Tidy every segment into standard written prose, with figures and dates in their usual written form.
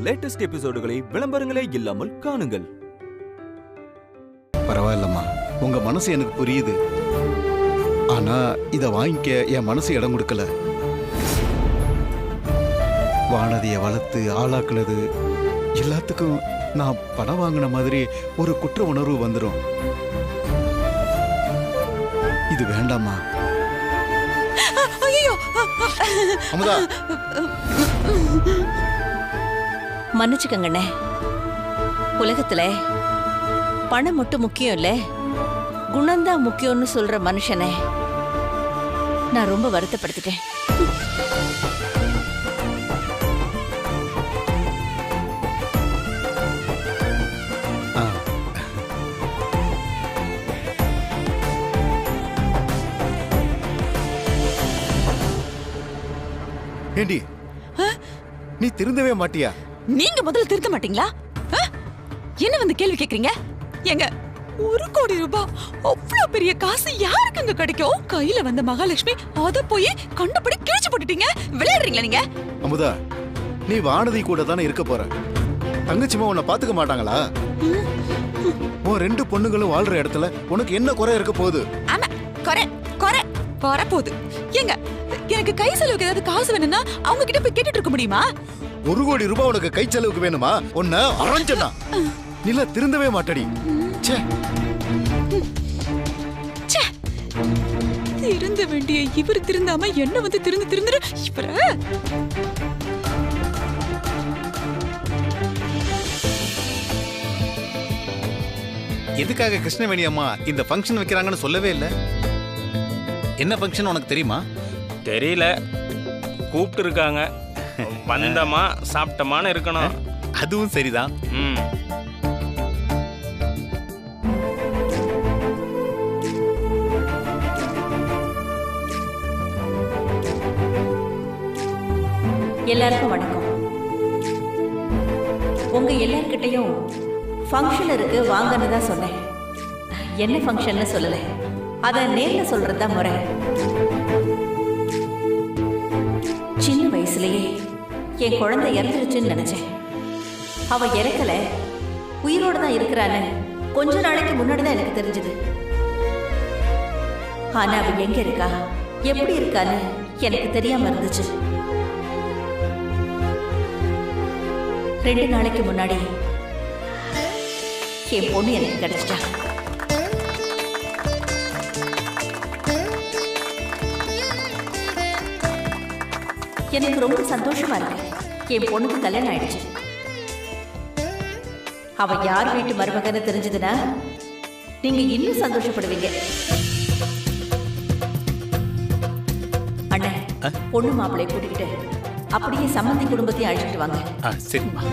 Latest எபிசோடுகளை விளம்பரங்களே இல்லாமல் காணுங்கள். பரவாயில்லம்மா, உங்க மனசு எனக்கு புரியுது. ஆனா இத வாங்கிக்க என் மனசு இடம் கொடுக்கல. வானதியை வளர்த்து ஆளாக்குனது எல்லாத்துக்கும் நான் பணம் வாங்கின மாதிரி ஒரு குற்ற உணர்வு வந்துடும். இது வேண்டாமா? அமுதா, மன்னிச்சுக்கங்கண்ணே. உலகத்துல பணம் மட்டும் முக்கியம் இல்ல, குணம்தான் முக்கியம்னு சொல்ற மனுஷனை நான் ரொம்ப வருத்தப்படுத்திட்டேன். ஏண்டி நீ திருந்தவே மாட்டியா? நீங்க முதல்ல திருத்த மாட்டீங்களா? என்ன வந்து கேள்வி கேக்குறீங்க? எங்க 1 கோடி ரூபாய் அவ்வளவு பெரிய காசு யாருக்குங்க கிடைக்கும்? கையில வந்த மகாலட்சுமி அத போய் கண்டபடி கிழிச்சு போட்டுட்டீங்க. விளையாடுறீங்களா நீங்க? அமுதா, நீ வானதி கூட தானே இருக்க போற. தங்கச்சிமா உன்னை பாத்துக்க மாட்டாங்களா? உன் 2 பொண்ணுங்களும் வாழ்ற இடத்துல உனக்கு என்ன குறை இருக்க போகுது? ஆமா, குறை குறை வரப்போகுது. ஏங்க, எனக்கு கை செலவுக்கு ஏதாவது காசு வேணும்னா அவங்க கிட்ட போய் கேட்டுட்டு இருக்க முடியுமா? 1 கோடி ரூபாய் உனக்கு கை செலவுக்கு வேணுமா? உன்னை அரஞ்சனா நீல திருந்தவே மாட்டடி. ச்சே ச்சே, திருந்த வேண்டிய இவர் திருந்தாம என்ன வந்து திருந்துரு இவர. எதுக்காக கிருஷ்ணவேணி அம்மா இந்த ஃபங்க்ஷன் வைக்கிறாங்கன்னு சொல்லவே இல்லை. என்ன ஃபங்க்ஷன் உனக்கு தெரியுமா? தெரியல, கூப்பிட்டு இருக்காங்க. வந்தமா சாப்பிட்டமான்னு இருக்கணும். அதுவும் சரிதான். எல்லாருக்கும் வணக்கம். உங்க எல்லார்கிட்டையும் ஃபங்க்ஷன் இருக்கு வாங்கன்னு தான் சொன்னேன். என்ன ஃபங்க்ஷன்னு சொல்லல, அத நேர்ல சொல்றதுதான் முறை. சின்ன வயசுலயே என் குழந்தை இறந்துருச்சுன்னு நினைச்சேன். அவ இறக்கல, உயிரோட தான் இருக்கிறான்னு கொஞ்ச நாளைக்கு முன்னாடி தான் எனக்கு தெரிஞ்சது. ஆனா அவ எங்க இருக்கா, எப்படி இருக்கான்னு எனக்கு தெரியாம இருந்துச்சு. 2 நாளைக்கு முன்னாடி என் பொண்ணு எனக்கு கிடைச்சிட்டா. எனக்கு ரொம்ப சந்தோஷமா இருக்கு. என் பொண்ணுக்கு கல்யாணம் ஆயிடுச்சு. அவ யார் வீட்டு மருமகன்னு தெரிஞ்சதுன்னா நீங்க இன்னும் சந்தோஷப்படுவீங்க. அண்ணன், பொண்ணு மாப்பிள்ளைய கூட்டிக்கிட்டு அப்படியே சம்பந்தி குடும்பத்தையும் அழைச்சிட்டு வாங்க. சரிம்மா.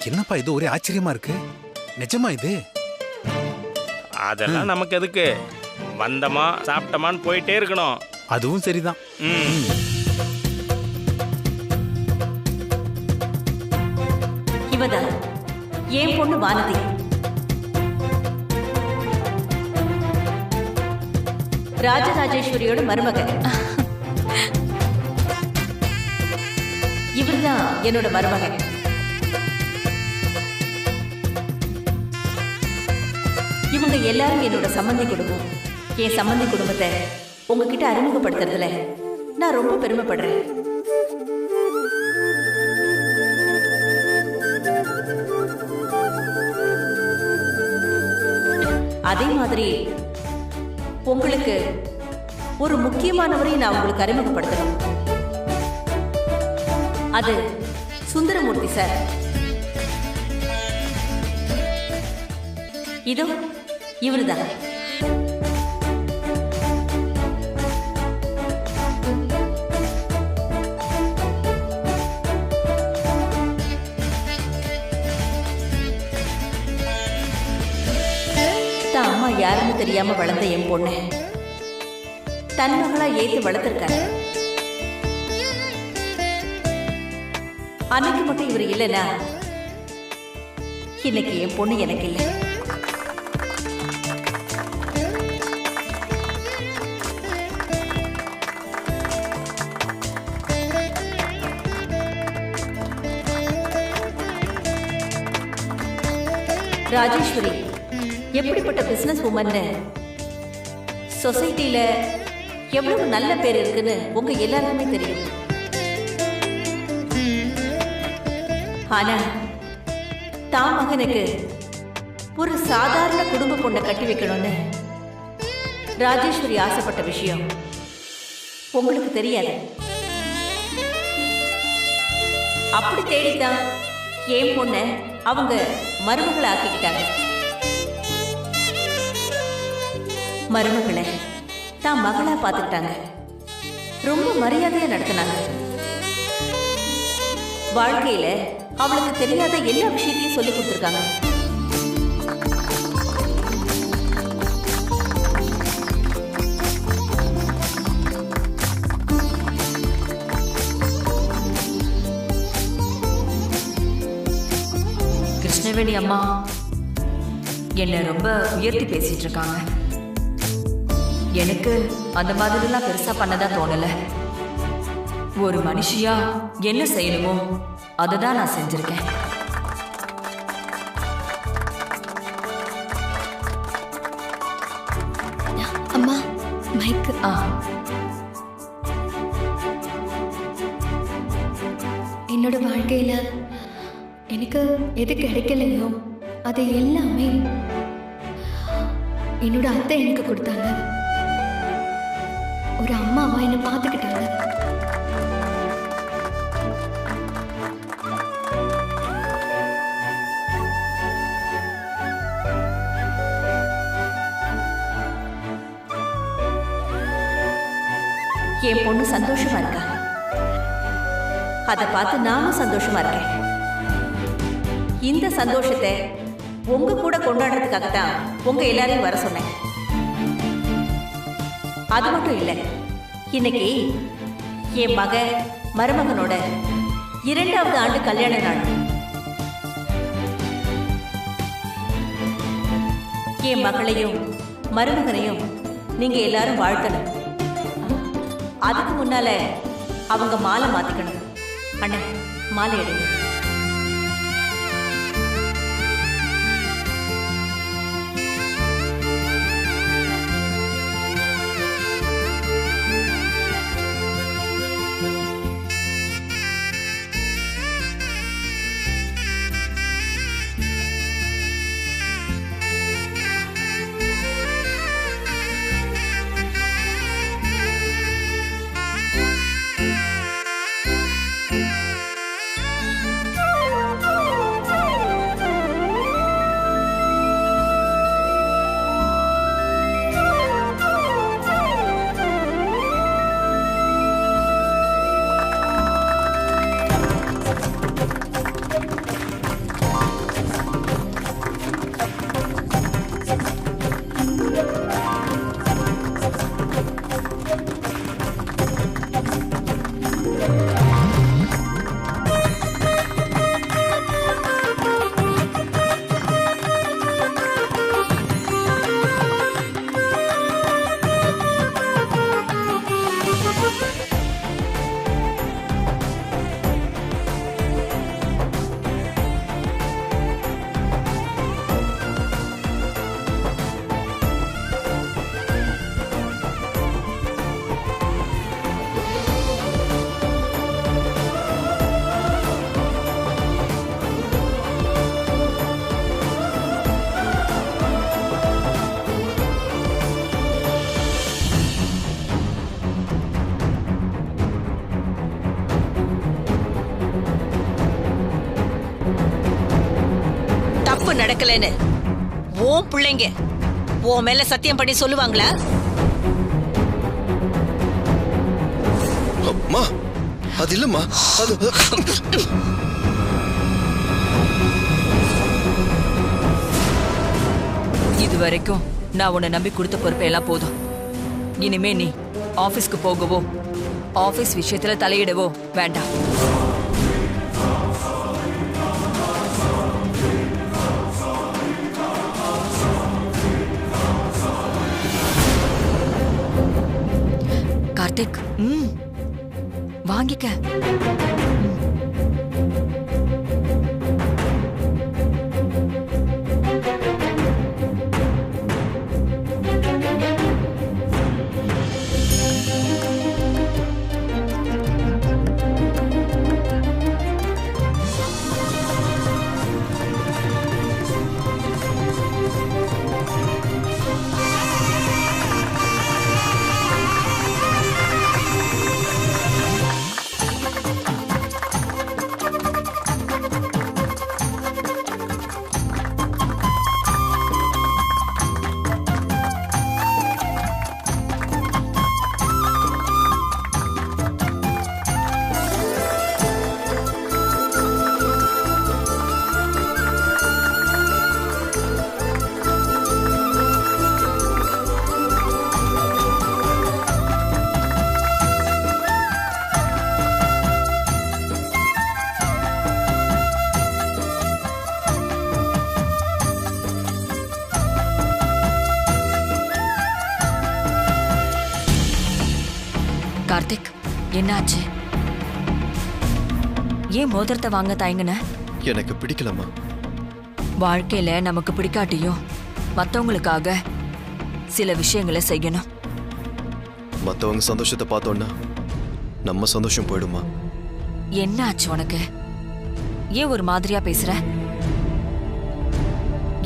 என்னப்பா இது ஒரே ஆச்சரியமா இருக்கு. நிஜமா இது? அதெல்லாம் நமக்கு எதுக்கு? வந்தமா சாப்பிட்டமான்னு போயிட்டே இருக்கணும். அதுவும் சரிதான். இவதான் என் பொண்ணு வானதி. ராஜராஜேஸ்வரியோட மருமகன். இவர்தான் என்னோட மருமகன். இவங்க எல்லாரும் என்னோட சம்பந்தி குடும்பம். என் சம்பந்தி குடும்பத்தை உங்ககிட்ட அறிமுகப்படுத்துறதுல நான் ரொம்ப பெருமைப்படுறேன். அதே மாதிரி உங்களுக்கு ஒரு முக்கியமானவரை நான் உங்களுக்கு அறிமுகப்படுத்தணும். அது சுந்தரமூர்த்தி சார். இதோ இவருதான். தான் அம்மா யாருன்னு தெரியாம வளர்ந்த என் பொண்ணு தன் மகளா ஏத்து வளர்த்திருக்காரு. அன்னைக்கு மட்டும் இவர் இல்லைன்னா இன்னைக்கு என் பொண்ணு எனக்கு இல்லை. ராஜேஸ்வரி எப்படிப்பட்ட பிசினஸ் உமன்னு சொசைட்டில எவ்வளவு நல்ல பேர் இருக்குன்னு உங்க எல்லாருக்குமே தெரியும். ஆனா தான் மகனுக்கு ஒரு சாதாரண குடும்ப பொண்ணை கட்டி வைக்கணும்னு ராஜேஸ்வரி ஆசைப்பட்ட விஷயம் உங்களுக்கு தெரியாது. அப்படி தேடித்தான் என் பொண்ணை அவங்க மருமகளை ஆக்கிக்கிட்டாங்க. மருமகளை தான் மகளா பார்த்துக்கிட்டாங்க. ரொம்ப மரியாதையா நடத்தினாங்க. வாழ்க்கையில அவளுக்கு தெரியாத எல்லா விஷயத்தையும் சொல்லி கொடுத்துருக்காங்க. கிருஷ்ணவேணி அம்மா என்னை ரொம்ப உயர்த்தி பேசிட்டு இருக்காங்க. எனக்கு அந்த மாதிரிலாம் பெருசா பண்ணதா தோணல. ஒரு மனுஷியா என்ன செய்யணுமோ அதுதான் நான் செஞ்சிருக்கேன். அம்மா மைக். என்னோட வாழ்க்கையில எனக்கு எது கிடைக்கலையோ அது எல்லாமே என்னோட அத்தை எனக்கு கொடுத்தாங்க. ஒரு அம்மாவா என்னை பார்த்துக்கிட்டாங்க. என் பொண்ணு சந்தோஷமா இருக்கா. அதை பார்த்து நானும் சந்தோஷமா இருக்கேன். இந்த சந்தோஷத்தை உங்க கூட கொண்டாடுறதுக்காகத்தான் உங்க எல்லாரையும் வர சொன்னேன். அது மட்டும் இல்லை, இன்னைக்கு என் மக மருமகனோட 2வது ஆண்டு கல்யாண நாள். என் மகளையும் மருமகனையும் நீங்க எல்லாரும் வாழ்த்தணும். அதுக்கு முன்னால அவங்க மாலை மாத்திக்கணும். அண்ணே, மாலை எடுங்க. நடக்கலன்னு உன் பிள்ளைங்க உன் மேல சத்தியம் பண்ணி சொல்லுவாங்களா? அம்மா அது இல்லம்மா, அது இது வரைக்கும் நான் உன்னை நம்பி கொடுத்த பொறுப்பெல்லாம் போதும். இனிமே நீ ஆபீஸ்க்கு போகவோ ஆபீஸ் விஷயத்துல தலையிடவோ வேண்டாம். கார்த்திக், வாங்கிக்க. கார்த்திக், என்னாச்சு? ஏன் மோதிரத்தை வாங்க தயங்குன? எனக்கு பிடிக்கலம்மா. வாழ்க்கையில நமக்கு பிடிக்காட்டியும் மத்தவங்களுக்காக சில விஷயங்களை செய்யணும். மத்தவங்க சந்தோஷத்தை பார்த்தோன்னா நம்ம சந்தோஷம் போயிடுமா? என்ன ஆச்சு உனக்கு? ஏன் ஒரு மாதிரியா பேசுற?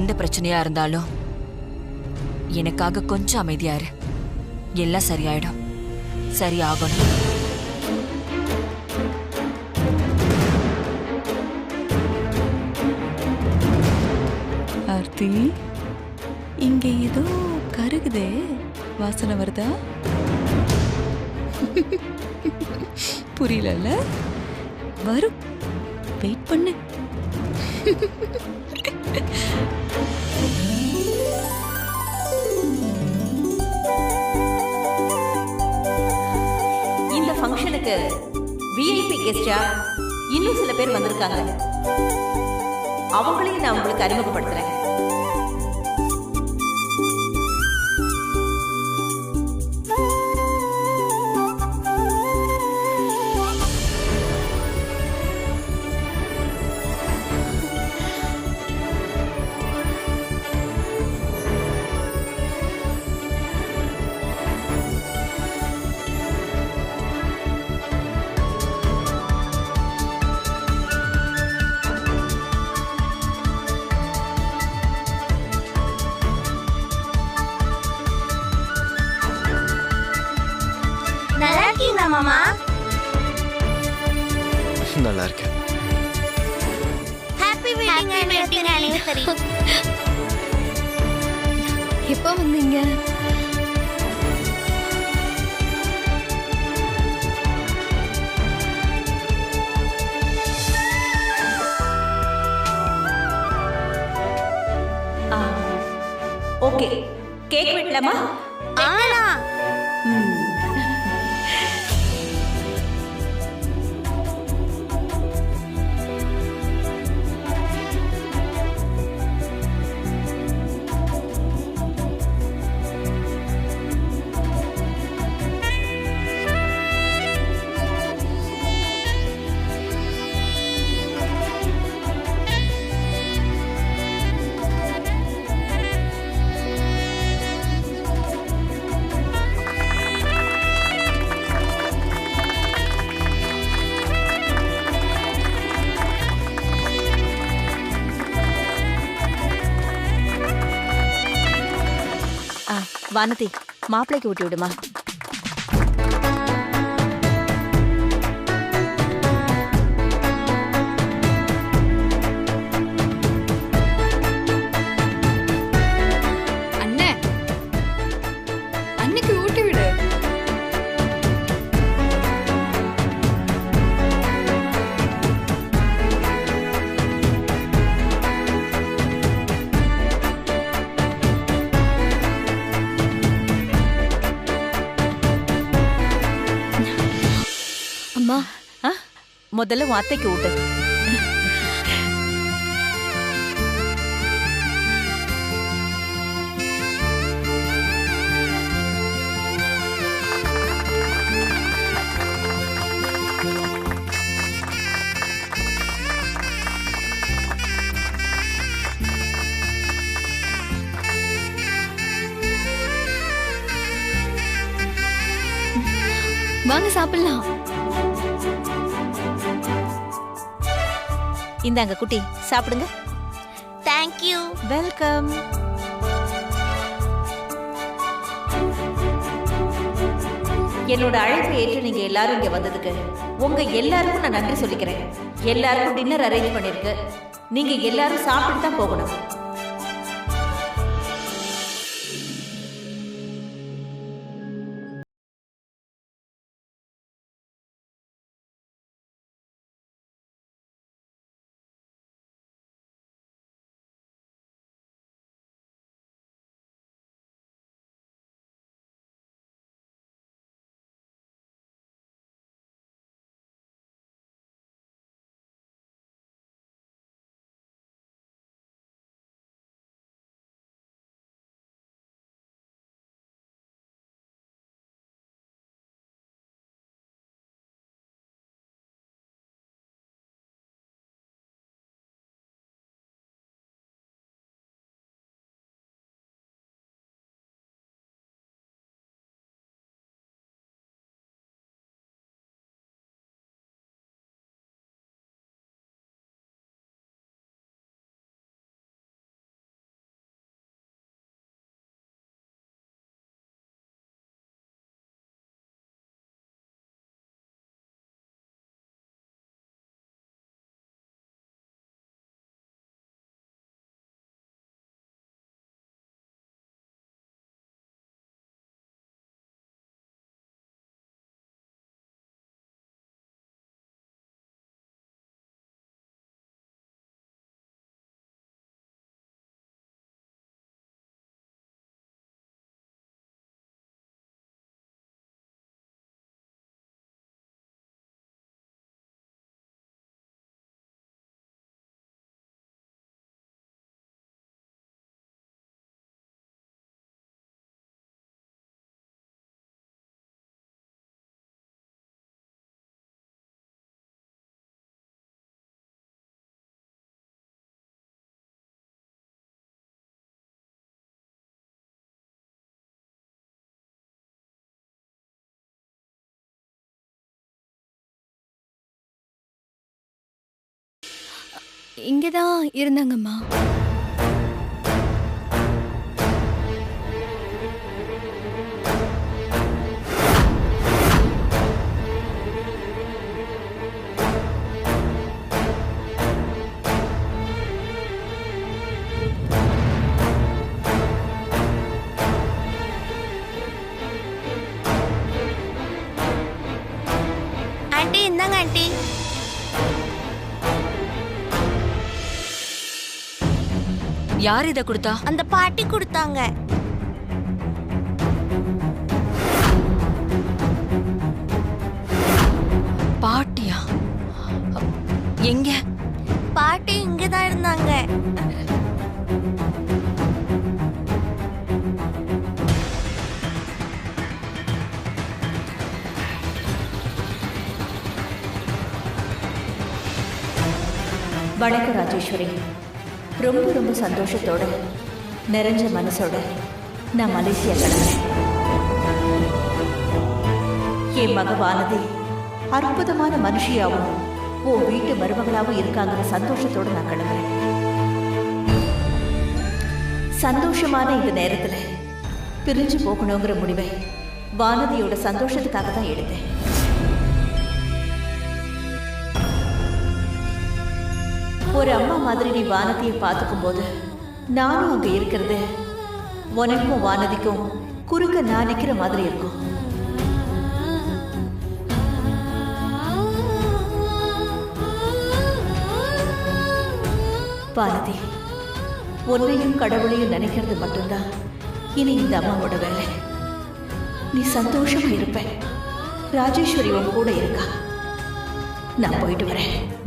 எந்த பிரச்சனையா இருந்தாலும் எனக்காக கொஞ்சம் அமைதியா இரு. எல்லாம் சரியாயிடும். சரியாகணும். ஆர்த்தி, இங்க ஏதோ கருகுதே, வாசனை வருதா? புரியல? வரும், வெயிட் பண்ணு. இந்த ஃபங்க்ஷனுக்கு விஐபி கெஸ்டா இன்னும் சில பேர் வந்திருக்காங்க. அவங்களையும் நான் உங்களுக்கு அறிமுகப்படுத்துறேன். நல்லா இருக்கீங்களா மாமா? நல்லா இருக்கேன். Happy wedding anniversary. எப்போ வந்தீங்க? ஓகே, கேக் வெட்டலாமா? ஆனா வானதி, மாப்பிள்ளைக்கு ஊட்டி விடுமா? அம்மா முதல்ல உன் அத்தைக்கு ஊட்டு. வாங்க சாப்பிடலாம். இந்தாங்க குட்டி, சாப்பிடுங்க. தேங்க்யூ. வெல்கம். என்னோட அழைப்பை ஏற்று நீங்க எல்லாரும் இங்க வந்ததுக்கு உங்க எல்லாருக்கும் நான் நன்றி சொல்லிக்கிறேன். எல்லாருக்கும் டின்னர் அரேஞ்ச் பண்ணிருக்கு. நீங்க எல்லாரும் சாப்பிட்டு தான் போகணும். இங்கதான் இருந்தாங்கம்மா. ஆண்டி இந்தாங்க ஆண்டி. யார் இத கொடுத்தா? அந்த பாட்டி கொடுத்தாங்க. பாட்டியா? எங்க? பாட்டி இங்கதான் இருந்தாங்க. வணக்கம் ராஜேஸ்வரி. ரொம்ப ரொம்ப சந்தோஷத்தோட நிறைஞ்ச மனசோட நான் மலேசியா கிளம்புறேன். என் மக வானதி அற்புதமான மனுஷியாவும் உன் வீட்டு மருமகளாவும் இருக்காங்கிற சந்தோஷத்தோட நான் கிளம்புறேன். சந்தோஷமான இந்த நேரத்துல பிரிஞ்சு போகணுங்கிற முடிவை வானதியோட சந்தோஷத்துக்காக தான் எடுத்தேன். ஒரு அம்மா மாதிரி நீ வானதியை பார்த்துக்கும் போது நானும் அங்க இருக்கிறது உனக்கும் வானதிக்கும் குறுக்க நான் நிக்கிற மாதிரி இருக்கும். வானதி, உன்னையும் கடவுளையும் நினைக்கிறது மட்டும்தான் இனி இந்த அம்மாவோட வேலை. நீ சந்தோஷமா இருப்ப. ராஜேஸ்வரி உன் கூட இருக்கா. நான் போயிட்டு வரேன்.